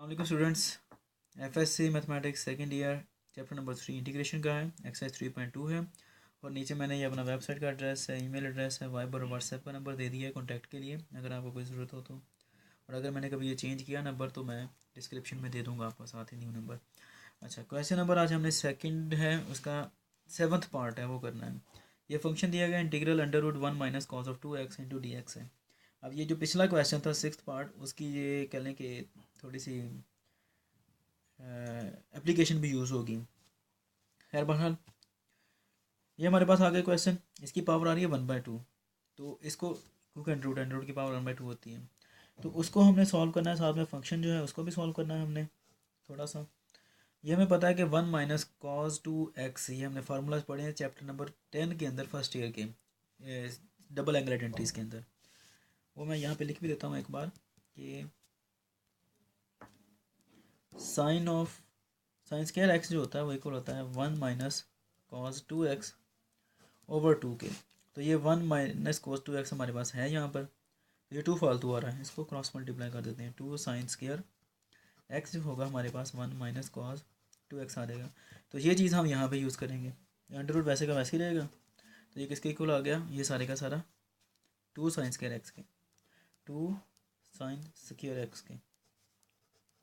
अस्सलाम students, FSc mathematics second year chapter number 3 integration का है, एक्सरसाइज 3.2 है। और नीचे मैंने ये अपना वेबसाइट का एड्रेस है, ईमेल एड्रेस है, वाइबर और व्हाट्सएप का नंबर दे दिया है कॉन्टैक्ट के लिए अगर आपको कोई ज़रूरत हो तो। और अगर मैंने कभी ये चेंज किया नंबर तो मैं डिस्क्रिप्शन में दे दूँगा आपको साथ ही न्यू नंबर। अच्छा, क्वेश्चन नंबर आज हमने सेकंड है, उसका 7th पार्ट है, वो करना है। ये फंक्शन दिया गया integral √1 minus cos of 2x into D x है। अब ये जो पिछला क्वेश्चन था 6th पार्ट, उसकी ये कह लें कि थोड़ी सी एप्लीकेशन भी यूज़ होगी। खैर बहरहाल ये हमारे पास आ गया क्वेश्चन, इसकी पावर आ रही है 1/2। तो इसको क्योंकि एंड्रूट की पावर 1/2 होती है, तो उसको हमने सॉल्व करना है, साथ में फंक्शन जो है उसको भी सॉल्व करना है हमने थोड़ा सा। ये हमें पता है कि 1 माइनस कॉस 2x, ये हमने फार्मूलाज पढ़े हैं चैप्टर नंबर 10 के अंदर, फर्स्ट ईयर के डबल एंगल आइडेंटिटीज के अंदर। वो मैं यहाँ पे लिख भी देता हूँ एक बार कि साइन स्क्वायर एक्स जो होता है वो इक्वल होता है 1 माइनस कॉस 2x ओवर 2 के। तो ये 1 माइनस कॉस 2x हमारे पास है यहाँ पर, ये 2 फालतू आ रहा है, इसको क्रॉस मल्टीप्लाई कर देते हैं। 2 साइन स्क्वायर एक्स जो होगा हमारे पास 1 माइनस कॉस 2x आ जाएगा। तो ये चीज़ हम यहाँ पे यूज़ करेंगे। अंडर रूट वैसे का वैसे ही रहेगा, तो ये किसके इक्वल आ गया, ये सारे का सारा 2 साइन स्क्वायर एक्स के, 2 साइन स्क्वायर एक्स के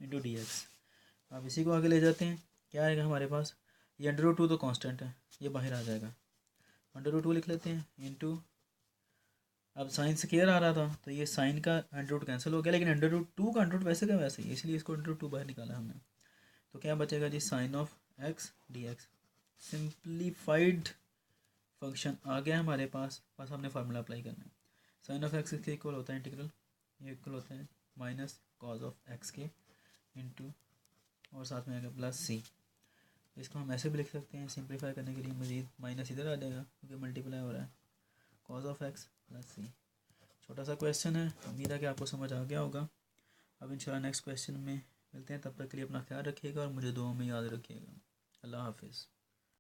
इंटू डी एक्स। अब इसी को आगे ले जाते हैं, क्या आएगा हमारे पास, ये अंडर रूट 2 तो कांस्टेंट है, ये बाहर आ जाएगा, अंडर रूट 2 लिख लेते हैं इंटू, अब साइन स्क्वायर आ रहा था तो ये साइन का अंडर रूट कैंसिल हो गया, लेकिन अंडर रूट 2 का अंडर रूट वैसे का वैसे ही, इसलिए इसको अंडर रूट 2 बाहर निकाला हमने। तो क्या बचेगा जी, sine of x d x. Simplified function आ गया हमारे पास, बस हमने फार्मूला अप्लाई करना है। साइन ऑफ एक्स के इक्वल होता है इंटीग्रल, ये इक्वल होता है माइनस कॉज ऑफ एक्स के इंटू, और साथ में आएगा प्लस सी। इसको हम ऐसे भी लिख सकते हैं, सिंप्लीफाई करने के लिए मजीद माइनस इधर आ जाएगा क्योंकि मल्टीप्लाई हो रहा है, कॉज ऑफ एक्स प्लस सी। छोटा सा क्वेश्चन है, उम्मीद है कि आपको समझ आ गया होगा। अब इंशाल्लाह नेक्स्ट क्वेश्चन में मिलते हैं, तब तक के लिए अपना ख्याल रखिएगा और मुझे दुआ में याद रखिएगा। अल्लाह हाफिज़।